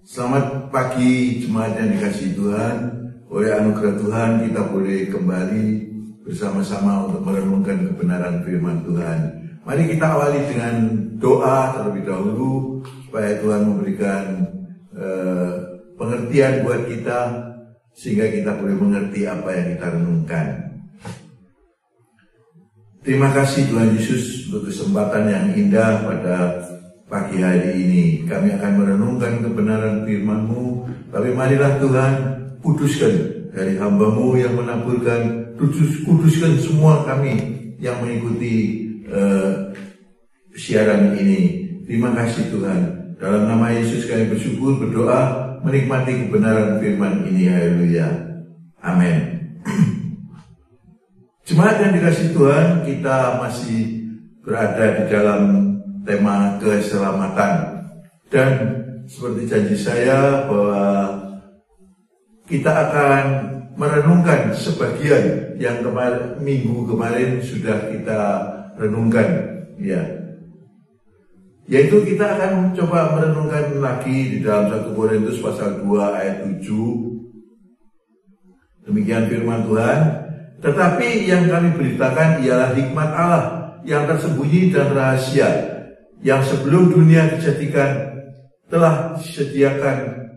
Selamat pagi jemaat yang dikasihi Tuhan. Oleh anugerah Tuhan kita boleh kembali bersama-sama untuk merenungkan kebenaran firman Tuhan. Mari kita awali dengan doa terlebih dahulu supaya Tuhan memberikan pengertian buat kita sehingga kita boleh mengerti apa yang kita renungkan. Terima kasih Tuhan Yesus untuk kesempatan yang indah pada pagi hari ini. Kami akan merenungkan kebenaran firman-Mu, tapi marilah Tuhan kuduskan dari hamba-Mu yang menaburkan, kuduskan semua kami yang mengikuti siaran ini. Terima kasih Tuhan. Dalam nama Yesus kami bersyukur, berdoa, menikmati kebenaran firman ini. Haleluya. Amin. Jemaat yang dikasihi Tuhan, kita masih berada di dalam tema keselamatan. Dan seperti janji saya bahwa kita akan merenungkan sebagian yang minggu kemarin sudah kita renungkan, ya. Yaitu kita akan coba merenungkan lagi di dalam 1 Korintus pasal 2 ayat 7. Demikian firman Tuhan. Tetapi yang kami beritakan ialah hikmat Allah yang tersembunyi dan rahasia, yang sebelum dunia dijadikan telah disediakan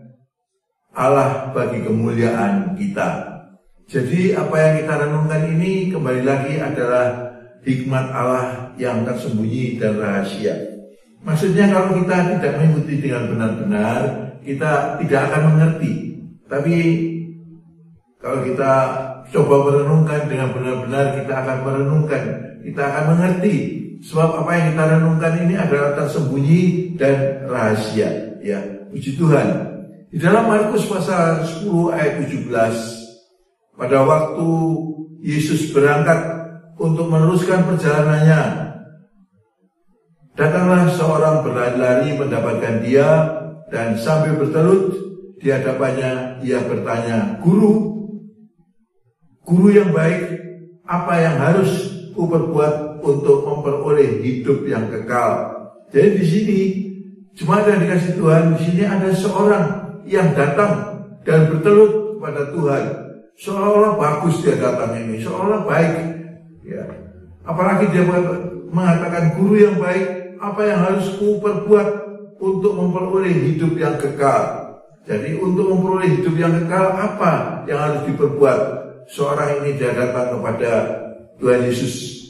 Allah bagi kemuliaan kita. Jadi apa yang kita renungkan ini kembali lagi adalah hikmat Allah yang tersembunyi dan rahasia. Maksudnya kalau kita tidak mengikuti dengan benar-benar, kita tidak akan mengerti. Tapi kalau kita coba merenungkan dengan benar-benar, kita akan merenungkan, kita akan mengerti. Sebab apa yang kita renungkan ini adalah tersembunyi dan rahasia. Ya, puji Tuhan. Di dalam Markus pasal 10 ayat 17, pada waktu Yesus berangkat untuk meneruskan perjalanannya, datanglah seorang berlari-lari mendapatkan dia, dan sambil bertelut di hadapannya ia bertanya, Guru yang baik, apa yang harus kuperbuat untuk memperoleh hidup yang kekal? Jadi di sini, jemaat yang dikasihi Tuhan, di sini ada seorang yang datang dan bertelut kepada Tuhan. Seolah-olah bagus dia datang ini, seolah-olah baik. Ya. Apalagi dia mengatakan, Guru yang baik, apa yang harus kuperbuat untuk memperoleh hidup yang kekal? Jadi untuk memperoleh hidup yang kekal, apa yang harus diperbuat? Seorang ini dia datang kepada Tuhan Yesus,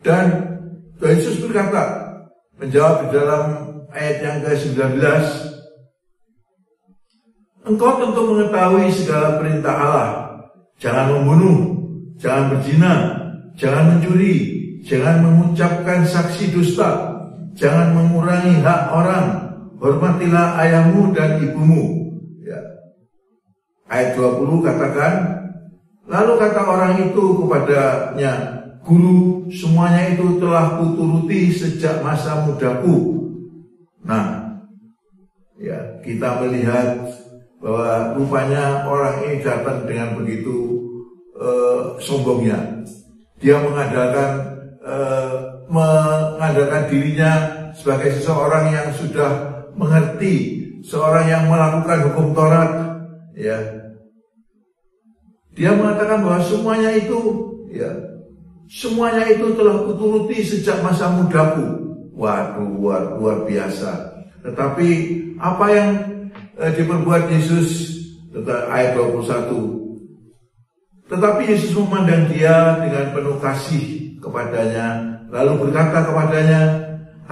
dan Tuhan Yesus berkata, menjawab di dalam ayat yang ke-19, engkau tentu mengetahui segala perintah Allah. Jangan membunuh, jangan berzina, jangan mencuri, jangan mengucapkan saksi dusta, jangan mengurangi hak orang, hormatilah ayahmu dan ibumu. Ya. Ayat 20 katakan, lalu kata orang itu kepadanya, Guru, semuanya itu telah kuturuti sejak masa mudaku. Nah, ya, kita melihat bahwa rupanya orang ini datang dengan begitu sombongnya. Dia mengandalkan dirinya sebagai seseorang yang sudah mengerti, seorang yang melakukan hukum Taurat, ya. Dia mengatakan bahwa semuanya itu, ya, semuanya itu telah kuturuti sejak masa mudaku. Waduh, luar biasa. Tetapi apa yang diperbuat Yesus? Ayat 21. Tetapi Yesus memandang dia dengan penuh kasih kepadanya, lalu berkata kepadanya,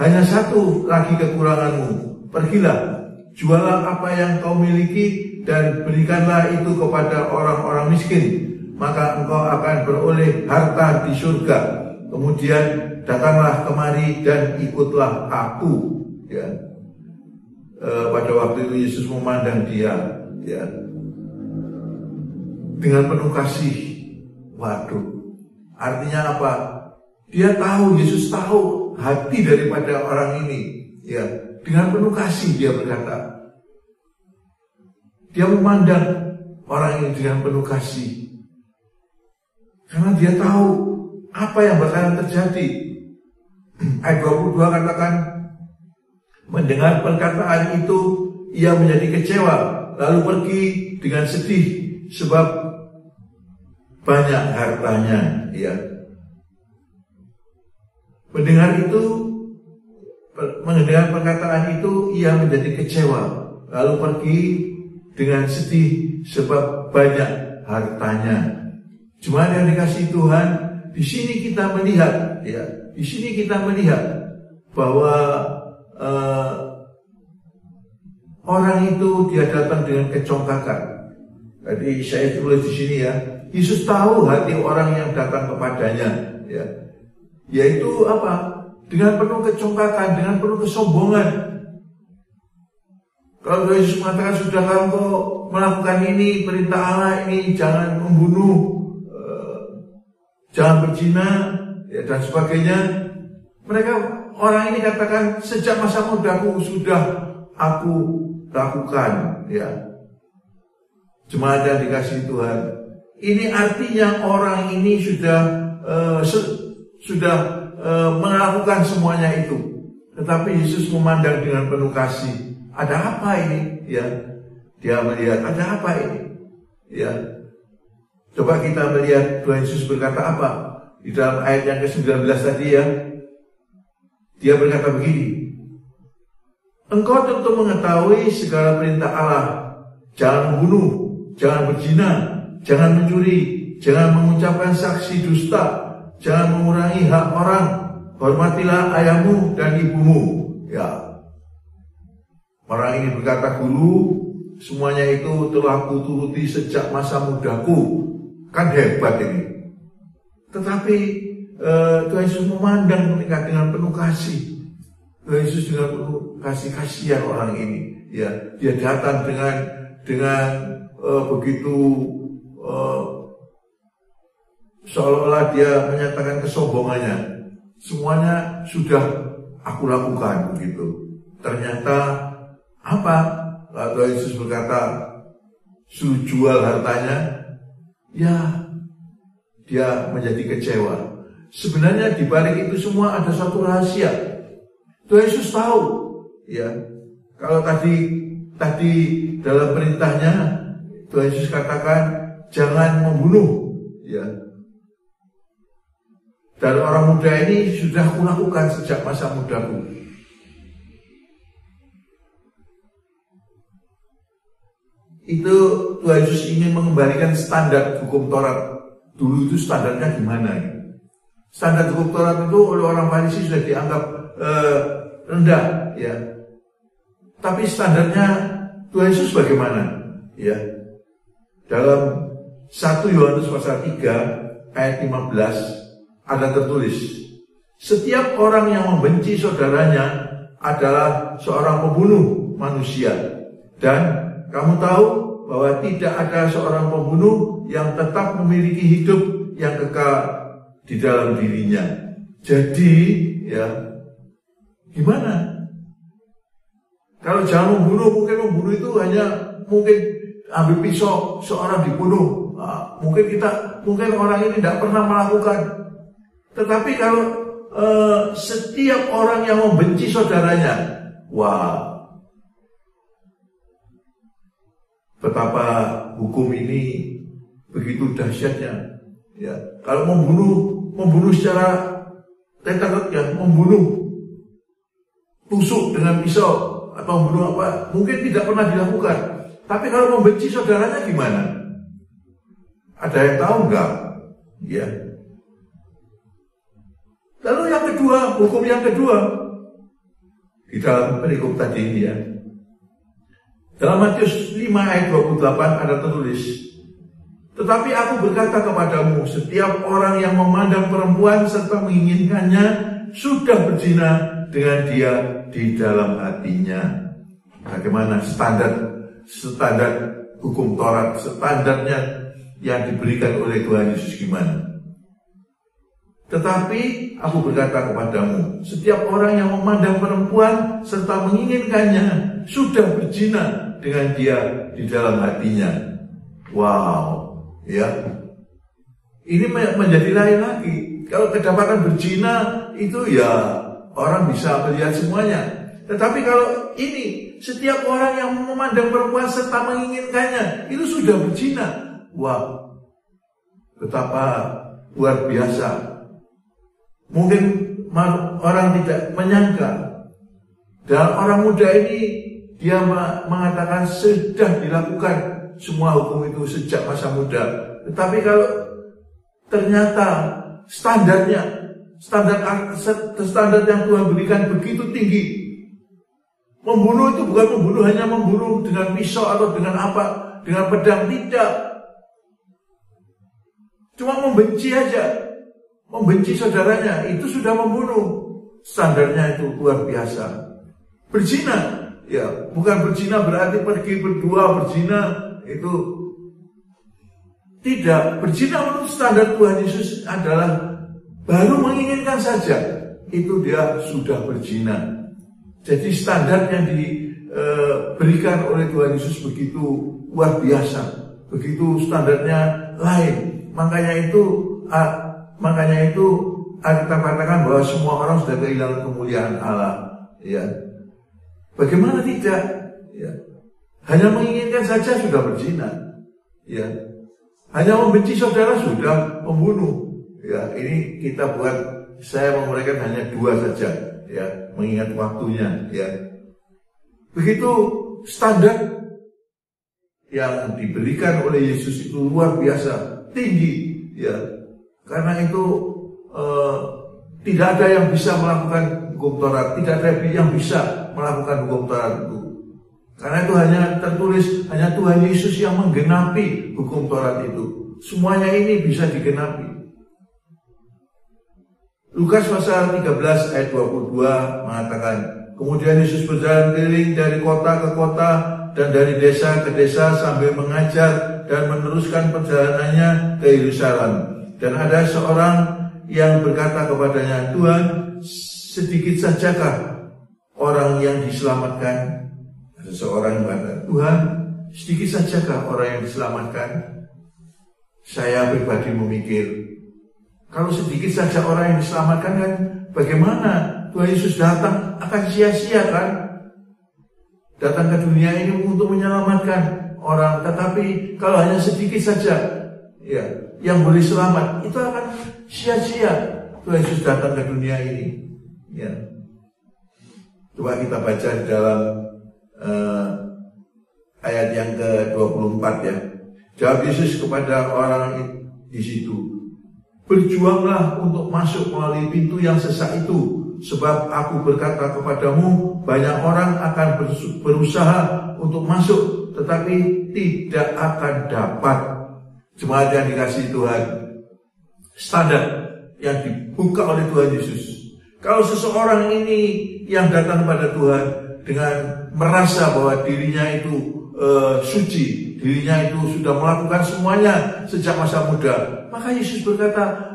hanya satu lagi kekuranganmu. Pergilah, jualah apa yang kau miliki dan berikanlah itu kepada orang-orang miskin, maka engkau akan beroleh harta di surga. Kemudian datanglah kemari dan ikutlah aku. Ya. Pada waktu itu Yesus memandang dia, ya, dengan penuh kasih. Waduh, artinya apa? Dia tahu, Yesus tahu hati daripada orang ini. Ya, dengan penuh kasih dia berkata. Dia memandang orang ini dengan penuh kasih. Karena dia tahu apa yang bakalan terjadi. Ayat 22 katakan, mendengar perkataan itu, ia menjadi kecewa, lalu pergi dengan sedih sebab banyak hartanya. Ya. Mendengar perkataan itu, ia menjadi kecewa, lalu pergi dengan sedih sebab banyak hartanya. Jemaat yang dikasihi Tuhan, di sini kita melihat, ya, di sini kita melihat bahwa orang itu dia datang dengan kecongkakan. Tadi saya tulis di sini ya, Yesus tahu hati orang yang datang kepadanya, ya, yaitu apa? Dengan penuh kecongkakan, dengan penuh kesombongan. Kalau Yesus mengatakan, sudahlah engkau melakukan ini, perintah Allah ini, jangan membunuh, jangan berzina, ya, dan sebagainya. Orang ini katakan, sejak masa mudaku sudah aku lakukan. Ya. Jemaat yang dikasihi Tuhan, ini artinya orang ini sudah melakukan semuanya itu. Tetapi Yesus memandang dengan penuh kasih. Ada apa ini? Ya, dia melihat, ada apa ini? Ya, coba kita melihat Tuhan Yesus berkata apa di dalam ayat yang ke-19 tadi ya. Dia berkata begini, engkau tentu mengetahui segala perintah Allah. Jangan membunuh, jangan berzina, jangan mencuri, jangan mengucapkan saksi dusta, jangan mengurangi hak orang, hormatilah ayahmu dan ibumu. Ya. Orang ini berkata, guru, semuanya itu telah kuturuti sejak masa mudaku. Kan hebat ini. Tetapi Tuhan Yesus memandang mereka dengan penuh kasih. Tuhan Yesus dengan penuh kasihan orang ini. Ya, dia datang dengan begitu seolah-olah dia menyatakan kesombongannya. Semuanya sudah aku lakukan begitu. Ternyata apa? Lalu Yesus berkata, suruh jual hartanya. Ya, dia menjadi kecewa. Sebenarnya di balik itu semua ada satu rahasia. Tuhan Yesus tahu, ya. Kalau tadi dalam perintahnya Tuhan Yesus katakan jangan membunuh, ya. Dan orang muda ini sudah kulakukan sejak masa mudaku. Itu Tuhan Yesus ingin mengembalikan standar hukum Taurat. Dulu itu standarnya gimana? Standar hukum Taurat itu oleh orang Farisi sudah dianggap rendah, ya. Tapi standarnya Tuhan Yesus bagaimana? Ya. Dalam 1 Yohanes pasal 3 ayat 15 ada tertulis, setiap orang yang membenci saudaranya adalah seorang pembunuh manusia. Dan kamu tahu bahwa tidak ada seorang pembunuh yang tetap memiliki hidup yang kekal di dalam dirinya. Jadi, ya, gimana? Kalau jangan membunuh, mungkin itu hanya mungkin ambil pisau seorang dibunuh. Nah, mungkin orang ini tidak pernah melakukan. Tetapi kalau setiap orang yang membenci saudaranya, wah, betapa hukum ini begitu dahsyatnya. Ya, kalau membunuh secara teka-teki, ya, membunuh tusuk dengan pisau atau membunuh apa, mungkin tidak pernah dilakukan. Tapi kalau membenci saudaranya gimana? Ada yang tahu enggak? Ya. Lalu yang kedua, hukum yang kedua di dalam perikop tadi ini, ya. Dalam Matius 5 ayat 28 ada tertulis, tetapi aku berkata kepadamu, setiap orang yang memandang perempuan serta menginginkannya sudah berzina dengan dia di dalam hatinya. Bagaimana standar hukum Taurat, standarnya yang diberikan oleh Tuhan Yesus gimana? Tetapi aku berkata kepadamu, setiap orang yang memandang perempuan serta menginginkannya sudah berzina dengan dia di dalam hatinya. Wow, ya. Ini menjadi lain lagi. Kalau kedapatan berzina itu ya orang bisa melihat semuanya. Tetapi kalau ini setiap orang yang memandang perempuan serta menginginkannya itu sudah berzina. Wah, betapa luar biasa. Mungkin orang tidak menyangka. Dan orang muda ini dia mengatakan sudah dilakukan semua hukum itu sejak masa muda. Tetapi kalau ternyata standar yang Tuhan berikan begitu tinggi, membunuh itu bukan membunuh hanya membunuh dengan pisau atau dengan apa, dengan pedang, tidak. Cuma membenci aja, membenci saudaranya, itu sudah membunuh. Standarnya itu luar biasa. Berzina, ya bukan berzina berarti pergi berdua berzina, itu tidak. Berzina menurut standar Tuhan Yesus adalah baru menginginkan saja, itu dia sudah berzina. Jadi standar yang diberikan oleh Tuhan Yesus begitu luar biasa, begitu standarnya lain. Makanya itu kita katakan bahwa semua orang sudah kehilangan kemuliaan Allah. Ya, bagaimana tidak? Ya, hanya menginginkan saja sudah berzina. Ya, hanya membenci saudara sudah membunuh. Ya, ini kita buat, saya menguraikan hanya 2 saja. Ya, mengingat waktunya. Ya, begitu standar yang diberikan oleh Yesus itu luar biasa tinggi. Ya, karena itu tidak ada yang bisa melakukan hukum Taurat, tidak ada yang bisa melakukan hukum Taurat itu. Karena itu hanya tertulis, hanya Tuhan Yesus yang menggenapi hukum Taurat itu. Semuanya ini bisa digenapi. Lukas pasal 13 ayat 22 mengatakan, kemudian Yesus berjalan keliling dari kota ke kota dan dari desa ke desa sambil mengajar dan meneruskan perjalanannya ke Yerusalem. Dan ada seorang yang berkata kepadanya, Tuhan, sedikit sajakah orang yang diselamatkan? Ada seorang yang berkata, Tuhan, sedikit sajakah orang yang diselamatkan? Saya pribadi memikir, kalau sedikit saja orang yang diselamatkan kan, bagaimana Tuhan Yesus datang akan sia-sia kan? Datang ke dunia ini untuk menyelamatkan orang, tetapi kalau hanya sedikit saja, ya, yang boleh selamat, itu akan sia-sia Tuhan Yesus datang ke dunia ini. Ya. Coba kita baca di dalam ayat yang ke-24 ya. Jawab Yesus kepada orang di situ, berjuanglah untuk masuk melalui pintu yang sesak itu, sebab aku berkata kepadamu, banyak orang akan berusaha untuk masuk, tetapi tidak akan dapat. Jemaat yang dikasihi Tuhan, standar yang dibuka oleh Tuhan Yesus. Kalau seseorang ini yang datang kepada Tuhan dengan merasa bahwa dirinya itu suci, dirinya itu sudah melakukan semuanya sejak masa muda, maka Yesus berkata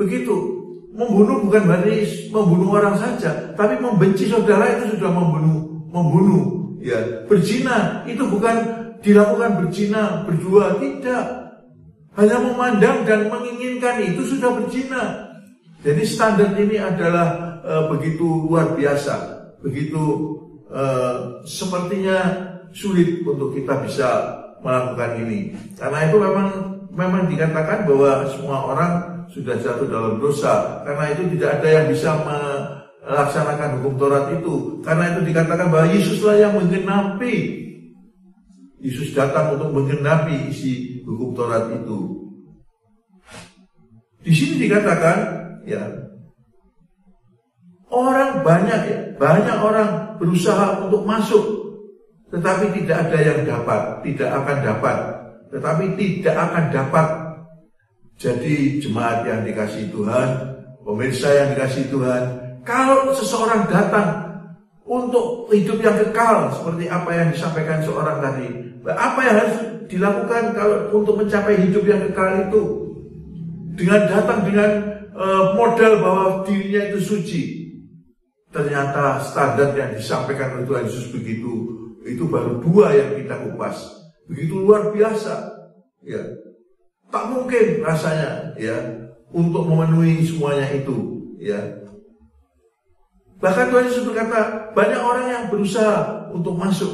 begitu. Membunuh bukan berarti membunuh orang saja, tapi membenci saudara itu sudah membunuh. Ya, berzina itu bukan dilakukan berzina berdua, tidak. Hanya memandang dan menginginkan itu sudah berzina. Jadi standar ini adalah begitu luar biasa, begitu sepertinya sulit untuk kita bisa melakukan ini. Karena itu memang dikatakan bahwa semua orang sudah jatuh dalam dosa. Karena itu tidak ada yang bisa melaksanakan hukum Taurat itu. Karena itu dikatakan bahwa Yesuslah yang menggenapi. Yesus datang untuk menggenapi isi hukum Taurat itu. Di sini dikatakan, ya, orang banyak orang berusaha untuk masuk, tetapi tidak ada yang dapat, tidak akan dapat, tetapi tidak akan dapat. Jadi jemaat yang dikasihi Tuhan, pemirsa yang dikasihi Tuhan, kalau seseorang datang untuk hidup yang kekal, seperti apa yang disampaikan seorang tadi, apa yang harus dilakukan kalau untuk mencapai hidup yang kekal itu? Dengan datang dengan modal bahwa dirinya itu suci. Ternyata standar yang disampaikan oleh Tuhan Yesus begitu, itu baru 2 yang kita kupas. Begitu luar biasa, ya. Tak mungkin rasanya, ya, untuk memenuhi semuanya itu, ya. Bahkan Tuhan Yesus berkata, banyak orang yang berusaha untuk masuk,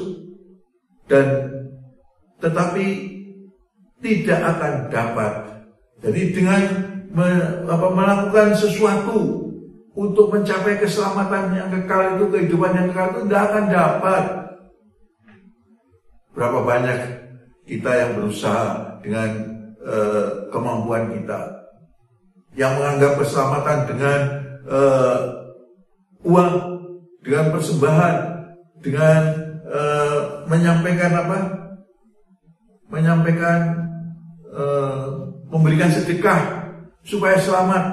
tetapi tidak akan dapat. Jadi dengan melakukan sesuatu untuk mencapai keselamatan yang kekal itu, kehidupan yang kekal itu, tidak akan dapat. Berapa banyak kita yang berusaha dengan kemampuan kita, yang menganggap keselamatan dengan uang, dengan persembahan, dengan memberikan sedekah supaya selamat.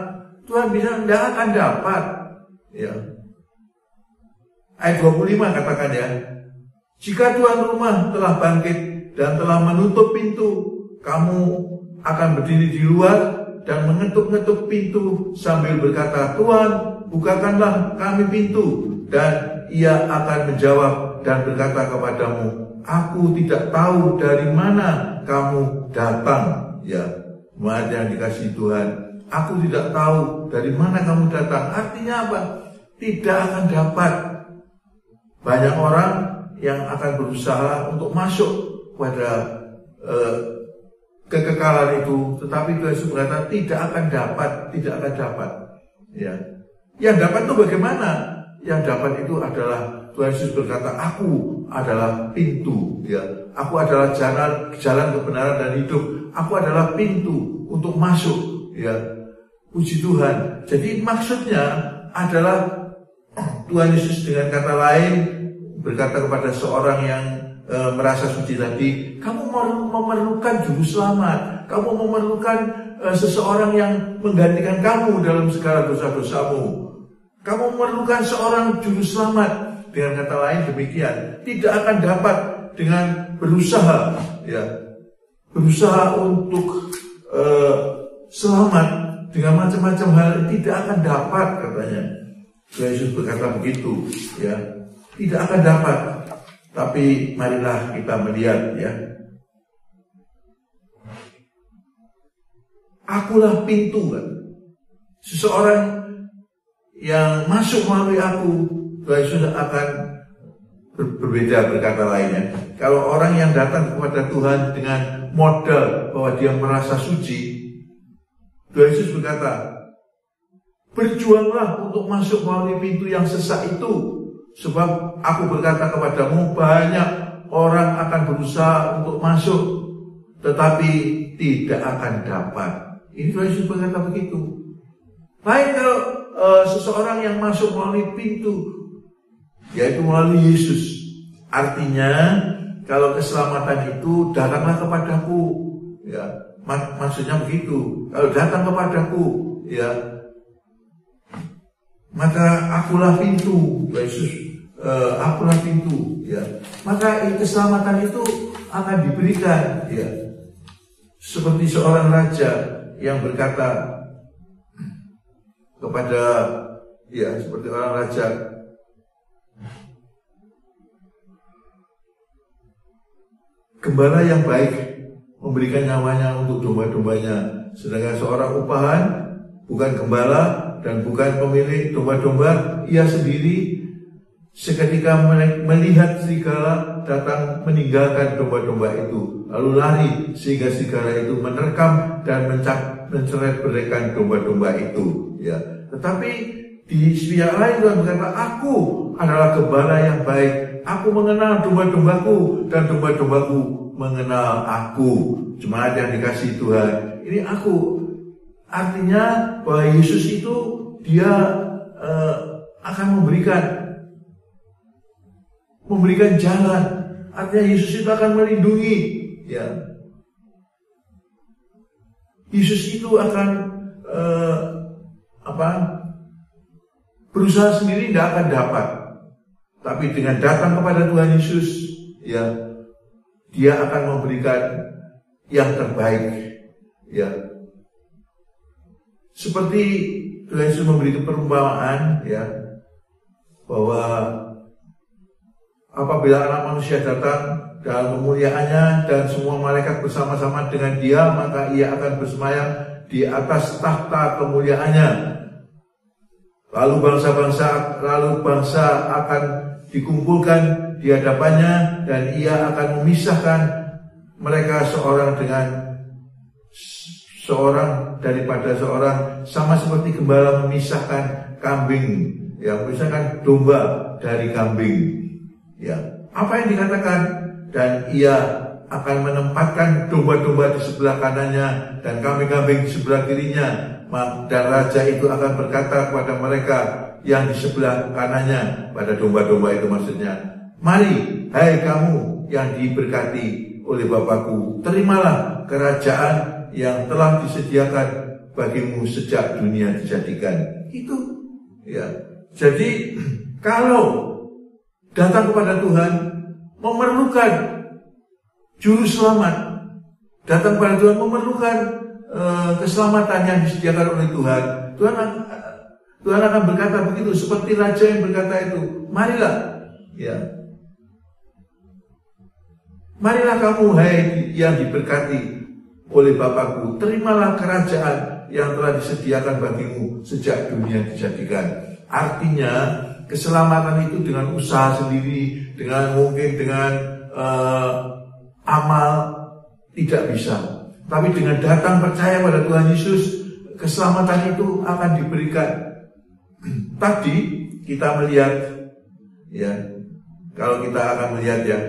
Tuhan bilang tidak akan dapat. Ya. Ayat 25 katakan ya, jika tuan rumah telah bangkit dan telah menutup pintu, kamu akan berdiri di luar dan mengetuk-ngetuk pintu sambil berkata, Tuhan, bukakanlah kami pintu. Dan ia akan menjawab dan berkata kepadamu, aku tidak tahu dari mana kamu datang. Ya, jemaat yang dikasihi Tuhan, aku tidak tahu dari mana kamu datang. Artinya apa? Tidak akan dapat. Banyak orang yang akan berusaha untuk masuk pada kekekalan itu, tetapi Tuhan Yesus berkata tidak akan dapat. Ya. Yang dapat itu bagaimana? Yang dapat itu adalah Tuhan Yesus berkata, aku adalah pintu. Ya. Aku adalah jalan kebenaran dan hidup. Aku adalah pintu untuk masuk. Ya. Puji Tuhan. Jadi maksudnya adalah Tuhan Yesus dengan kata lain berkata kepada seorang yang merasa suci tadi, kamu memerlukan juru selamat, kamu memerlukan seseorang yang menggantikan kamu dalam segala dosa-dosamu, kamu memerlukan seorang juru selamat. Dengan kata lain demikian, tidak akan dapat dengan berusaha, ya, berusaha untuk selamat dengan macam-macam hal, tidak akan dapat katanya. Yesus berkata begitu, ya, tidak akan dapat. Tapi marilah kita melihat, ya, akulah pintu, kan. Seseorang yang masuk melalui aku, Tuhan Yesus akan berbeda berkata lainnya. Kalau orang yang datang kepada Tuhan dengan modal bahwa dia merasa suci, Tuhan Yesus berkata, berjuanglah untuk masuk melalui pintu yang sesak itu. Sebab aku berkata kepadamu, banyak orang akan berusaha untuk masuk, tetapi tidak akan dapat. Ini Tuhan Yesus berkata begitu. Lain kalau seseorang yang masuk melalui pintu, yaitu melalui Yesus. Artinya, kalau keselamatan itu datanglah kepadaku. Ya, maksudnya begitu. Kalau datang kepadaku, ya, maka akulah pintu. Yesus, akulah pintu, ya. Maka keselamatan itu akan diberikan, ya. Seperti seorang raja yang berkata kepada, ya, seperti orang raja, gembala yang baik memberikan nyawanya untuk domba-dombanya, sedangkan seorang upahan bukan gembala dan bukan pemilik domba-domba, ia sendiri seketika melihat serigala datang meninggalkan domba-domba itu, lalu lari sehingga serigala itu menerkam dan menceraikan domba-domba itu. Ya. Tetapi di pihak lain Tuhan berkata, aku adalah gembala yang baik, aku mengenal domba-dombaku dan domba-dombaku mengenal aku. Jemaat yang dikasihi Tuhan, ini aku. Artinya bahwa Yesus itu dia akan memberikan jalan. Artinya Yesus itu akan melindungi, ya. Yesus itu akan berusaha sendiri tidak akan dapat. Tapi dengan datang kepada Tuhan Yesus, ya, dia akan memberikan yang terbaik, ya. Seperti Tuhan Yesus memberi perumpamaan, ya, bahwa apabila Anak Manusia datang dalam kemuliaannya dan semua malaikat bersama-sama dengan dia, maka ia akan bersemayam di atas tahta kemuliaannya. Lalu bangsa akan dikumpulkan di hadapannya, dan ia akan memisahkan mereka seorang daripada seorang, sama seperti gembala memisahkan kambing, ya, memisahkan domba dari kambing. Ya, apa yang dikatakan? Dan ia akan menempatkan domba-domba di sebelah kanannya dan kambing-kambing di sebelah kirinya. Dan raja itu akan berkata kepada mereka yang di sebelah kanannya, pada domba-domba itu maksudnya, "Mari, hai kamu yang diberkati oleh Bapakku, terimalah kerajaan yang telah disediakan bagimu sejak dunia dijadikan." Itu, ya. Jadi kalau datang kepada Tuhan memerlukan juru selamat, datang kepada Tuhan memerlukan keselamatan yang disediakan oleh Tuhan. Tuhan akan berkata begitu, seperti raja yang berkata itu, "Marilah, ya, marilah kamu, hai yang diberkati oleh Bapakku, terimalah kerajaan yang telah disediakan bagimu sejak dunia dijadikan." Artinya keselamatan itu dengan usaha sendiri, dengan amal tidak bisa. Tapi dengan datang percaya pada Tuhan Yesus, keselamatan itu akan diberikan. Tadi kita melihat, ya, kalau kita akan melihat, ya,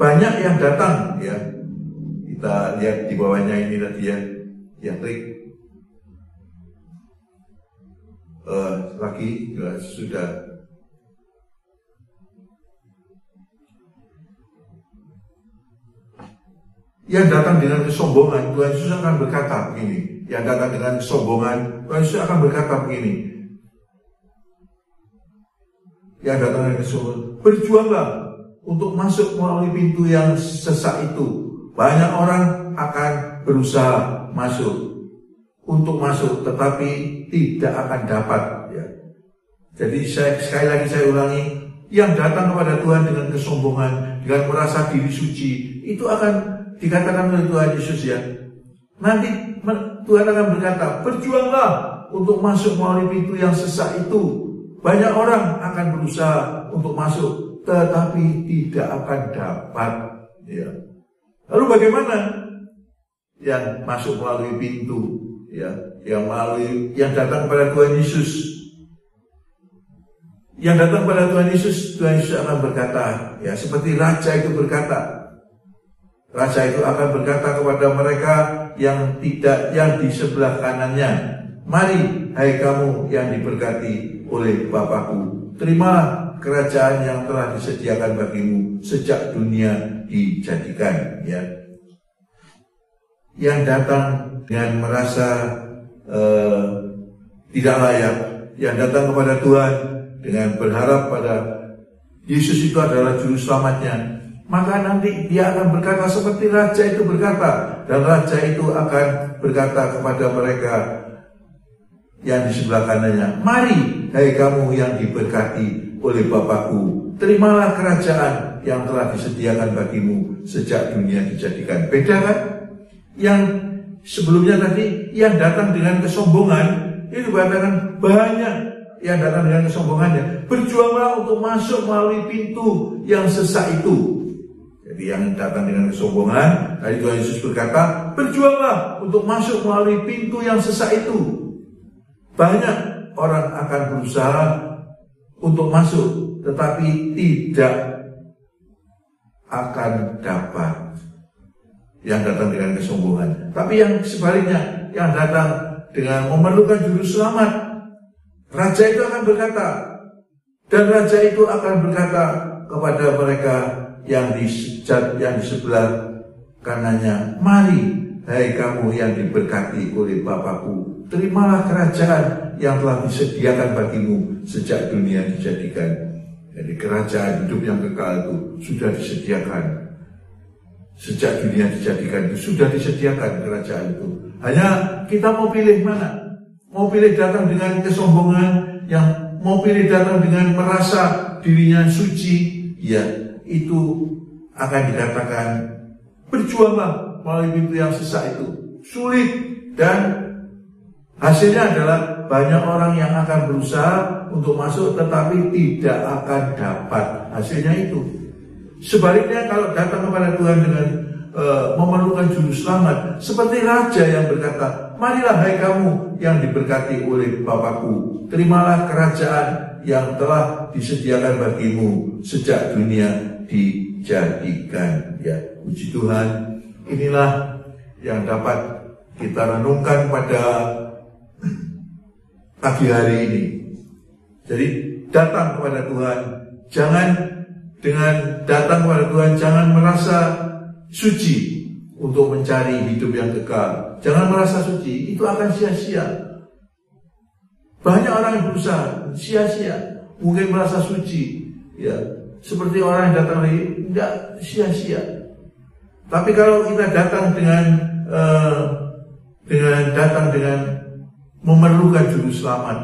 banyak yang datang, ya. Kita lihat di bawahnya ini tadi, ya, klik. Lagi, ya, sudah. Yang datang dengan kesombongan, Tuhan Yesus akan berkata begini. Yang datang dengan kesombongan, Tuhan Yesus akan berkata begini. Yang datang dengan kesombongan, "Berjuanglah untuk masuk melalui pintu yang sesak itu." Banyak orang akan berusaha untuk masuk, tetapi tidak akan dapat, ya. Jadi sekali lagi saya ulangi, yang datang kepada Tuhan dengan kesombongan, dengan merasa diri suci, itu akan dikatakan oleh Tuhan Yesus, ya. Nanti Tuhan akan berkata, "Berjuanglah untuk masuk melalui pintu yang sesak itu." Banyak orang akan berusaha untuk masuk, tetapi tidak akan dapat, ya. Lalu bagaimana yang masuk melalui pintu, ya, yang datang kepada Tuhan Yesus? Yang datang kepada Tuhan Yesus akan berkata, ya, seperti raja itu berkata. Raja itu akan berkata kepada mereka yang di sebelah kanannya, "Mari, hai kamu yang diberkati oleh Bapakku, terimalah kerajaan yang telah disediakan bagimu sejak dunia dijadikan." Ya. Yang datang dengan merasa tidak layak, yang datang kepada Tuhan dengan berharap pada Yesus itu adalah juru selamatnya, maka nanti dia akan berkata seperti raja itu berkata, dan raja itu akan berkata kepada mereka yang di sebelah kanannya, "Mari, hai kamu yang diberkati oleh Bapakku, terimalah kerajaan yang telah disediakan bagimu sejak dunia dijadikan." Beda kan? Yang sebelumnya tadi, yang datang dengan kesombongan, itu katakan banyak yang datang dengan kesombongannya. "Berjuanglah untuk masuk melalui pintu yang sesak itu." Jadi yang datang dengan kesombongan, tadi Tuhan Yesus berkata, "Berjuanglah untuk masuk melalui pintu yang sesak itu." Banyak orang akan berusaha untuk masuk, tetapi tidak akan dapat. Yang datang dengan kesombongan. Tapi yang sebaliknya, yang datang dengan memerlukan juru selamat, raja itu akan berkata, dan raja itu akan berkata kepada mereka yang di sebelah kanannya, "Mari, hai kamu yang diberkati oleh Bapakku, terimalah kerajaan yang telah disediakan bagimu sejak dunia dijadikan." Jadi kerajaan hidup yang kekal itu sudah disediakan. Sejak dunia dijadikan itu sudah disediakan kerajaan itu. Hanya kita mau pilih mana? Mau pilih datang dengan kesombongan, yang mau pilih datang dengan merasa dirinya suci, ya, itu akan dikatakan, "Berjuanglah melalui pintu yang sesak itu." Sulit, dan hasilnya adalah banyak orang yang akan berusaha untuk masuk tetapi tidak akan dapat hasilnya itu. Sebaliknya kalau datang kepada Tuhan dengan memerlukan juru selamat, seperti raja yang berkata, marilah hai kamu yang diberkati oleh Bapakku, terimalah kerajaan yang telah disediakan bagimu sejak dunia dijadikan. Ya, puji Tuhan, inilah yang dapat kita renungkan pada pagi hari ini. Jadi datang kepada Tuhan, jangan dengan datang kepada Tuhan jangan merasa suci untuk mencari hidup yang kekal. Jangan merasa suci, itu akan sia-sia. Banyak orang yang berusaha sia-sia, mungkin merasa suci, ya, seperti orang yang datang lagi, tidak sia-sia. Tapi kalau kita datang dengan memerlukan juru selamat,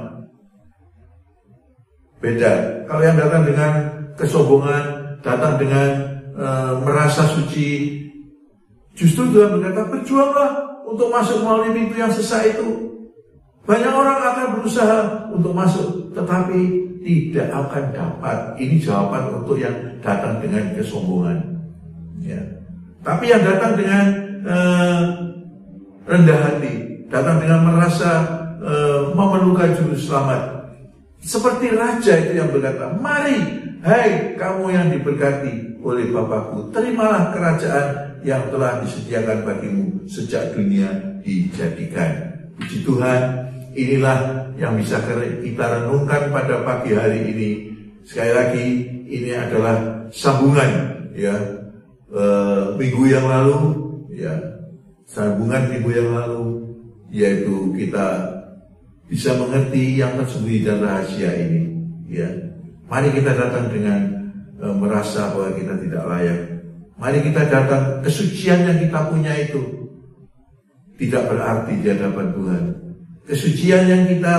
beda. Kalau yang datang dengan kesombongan, datang dengan merasa suci, justru Tuhan berkata, berjuanglah untuk masuk melalui pintu yang sesak itu. Banyak orang akan berusaha untuk masuk, tetapi tidak akan dapat. Ini jawaban untuk yang datang dengan kesombongan. Ya. Tapi yang datang dengan rendah hati, datang dengan merasa memerlukan juru selamat, seperti raja itu yang berkata, mari hai kamu yang diberkati oleh Bapakku, terimalah kerajaan yang telah disediakan bagimu sejak dunia dijadikan. Puji Tuhan, inilah yang bisa kita renungkan pada pagi hari ini. Sekali lagi, ini adalah sambungan, ya, minggu yang lalu, ya, sambungan minggu yang lalu, yaitu kita bisa mengerti yang tersembunyi dan rahasia ini. Ya, mari kita datang dengan merasa bahwa kita tidak layak. Mari kita datang, kesucian yang kita punya itu tidak berarti di hadapan Tuhan. Kesucian yang kita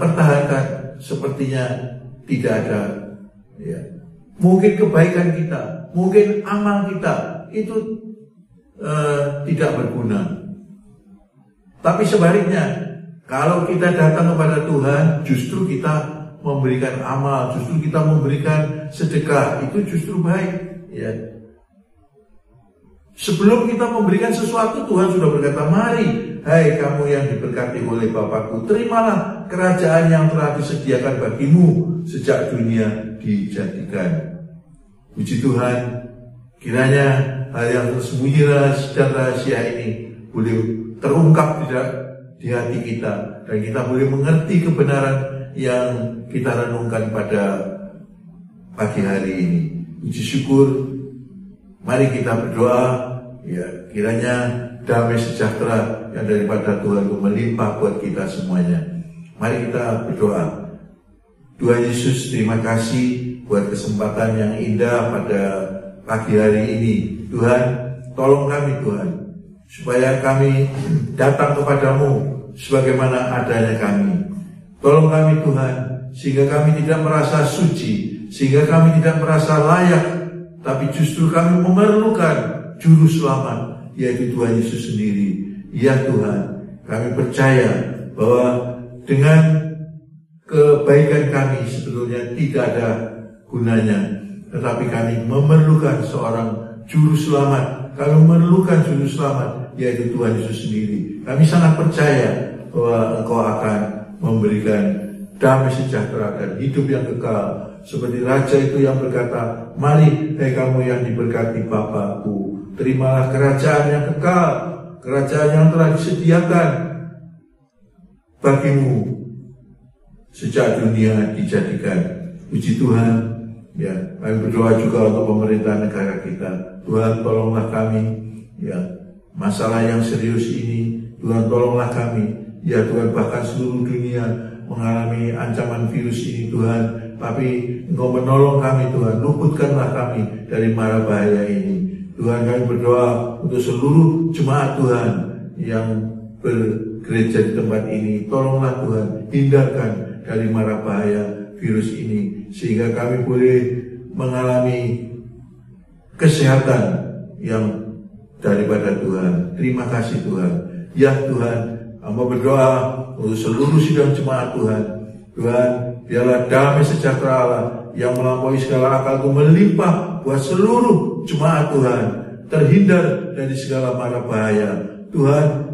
pertahankan sepertinya tidak ada. Ya. Mungkin kebaikan kita, mungkin amal kita itu tidak berguna. Tapi sebaliknya, kalau kita datang kepada Tuhan, justru kita memberikan amal, justru kita memberikan sedekah, itu justru baik. Ya. Sebelum kita memberikan sesuatu, Tuhan sudah berkata, mari hai kamu yang diberkati oleh Bapakku, terimalah kerajaan yang telah disediakan bagimu sejak dunia dijadikan. Puji Tuhan, kiranya hal yang tersembunyi dan rahasia ini boleh terungkap di hati kita, dan kita boleh mengerti kebenaran yang kita renungkan pada pagi hari ini. Puji syukur, mari kita berdoa, ya, kiranya damai sejahtera yang daripada Tuhan itu melimpah buat kita semuanya. Mari kita berdoa. Tuhan Yesus, terima kasih buat kesempatan yang indah pada pagi hari ini. Tuhan, tolong kami Tuhan, supaya kami datang kepadamu sebagaimana adanya kami. Tolong kami Tuhan, sehingga kami tidak merasa suci, sehingga kami tidak merasa layak, tapi justru kami memerlukan juru selamat, yaitu Tuhan Yesus sendiri. Ya Tuhan, kami percaya bahwa dengan kebaikan kami sebetulnya tidak ada gunanya, tetapi kami memerlukan seorang juru selamat. Kami memerlukan juru selamat, yaitu Tuhan Yesus sendiri. Kami sangat percaya bahwa Engkau akan memberikan damai sejahtera dan hidup yang kekal. Seperti raja itu yang berkata, mari hai kamu yang diberkati Bapakku, terimalah kerajaan yang kekal, kerajaan yang telah disediakan bagimu sejak dunia dijadikan. Puji Tuhan, ya, kami berdoa juga untuk pemerintah negara kita. Tuhan, tolonglah kami, ya, masalah yang serius ini, Tuhan tolonglah kami, ya Tuhan, bahkan seluruh dunia mengalami ancaman virus ini Tuhan, tapi Engkau menolong kami Tuhan, luputkanlah kami dari mara bahaya ini. Tuhan, kami berdoa untuk seluruh jemaat Tuhan yang bergereja di tempat ini, tolonglah Tuhan, hindarkan dari mara bahaya virus ini, sehingga kami boleh mengalami kesehatan yang daripada Tuhan. Terima kasih Tuhan. Ya Tuhan, Hamba berdoa untuk seluruh sidang jemaat Tuhan. Tuhan, biarlah damai sejahtera Allah yang melampaui segala akal itu melimpah buat seluruh jemaat Tuhan, terhindar dari segala mara bahaya. Tuhan,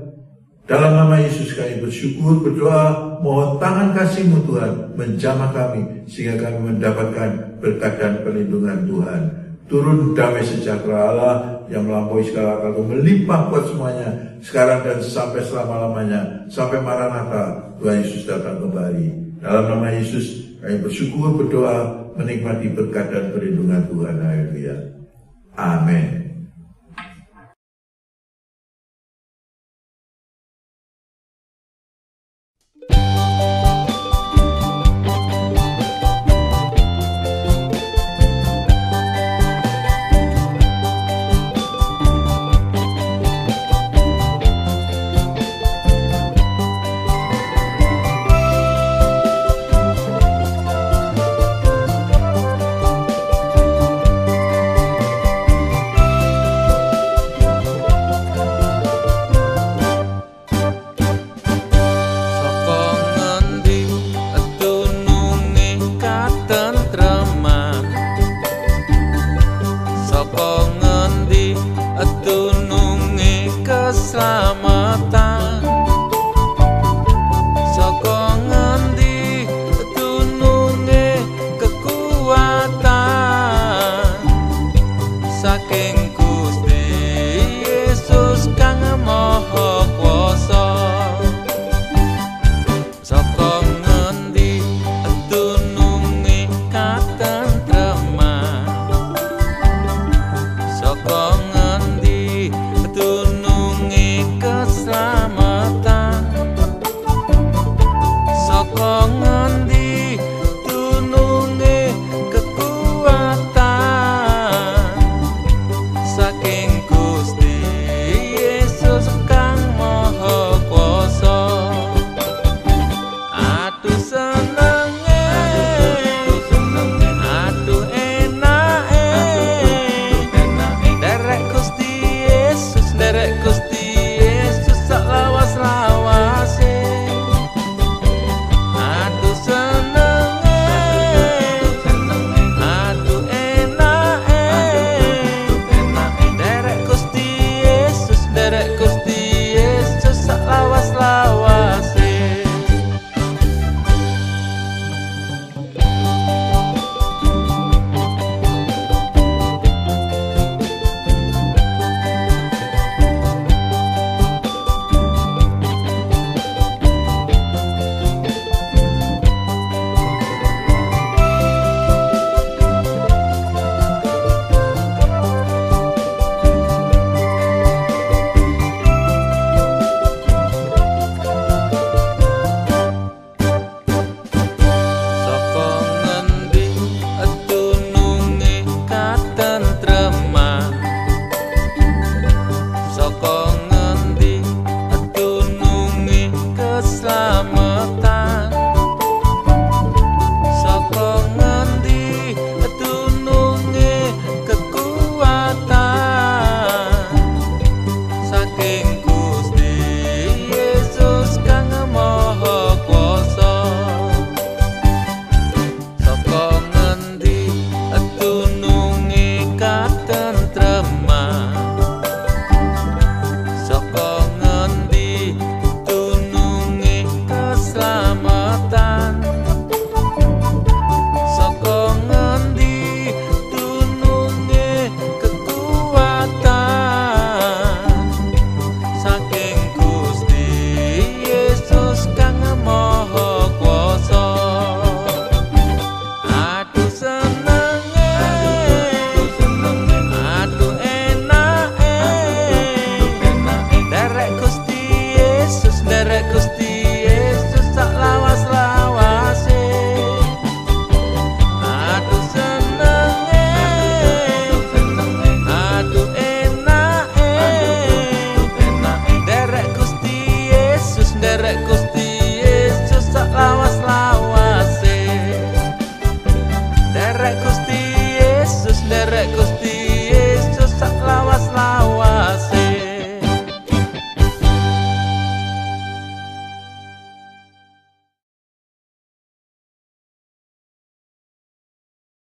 dalam nama Yesus kami bersyukur, berdoa, mohon tangan kasih-Mu Tuhan menjamah kami, sehingga kami mendapatkan berkat dan perlindungan Tuhan. Turun damai sejahtera Allah yang melampaui segala akal itu melimpah buat semuanya, sekarang dan sampai selama-lamanya, sampai Maranatha, Tuhan Yesus datang kembali. Dalam nama Yesus kami bersyukur, berdoa, menikmati berkat dan perlindungan Tuhan. Haleluya. Amin.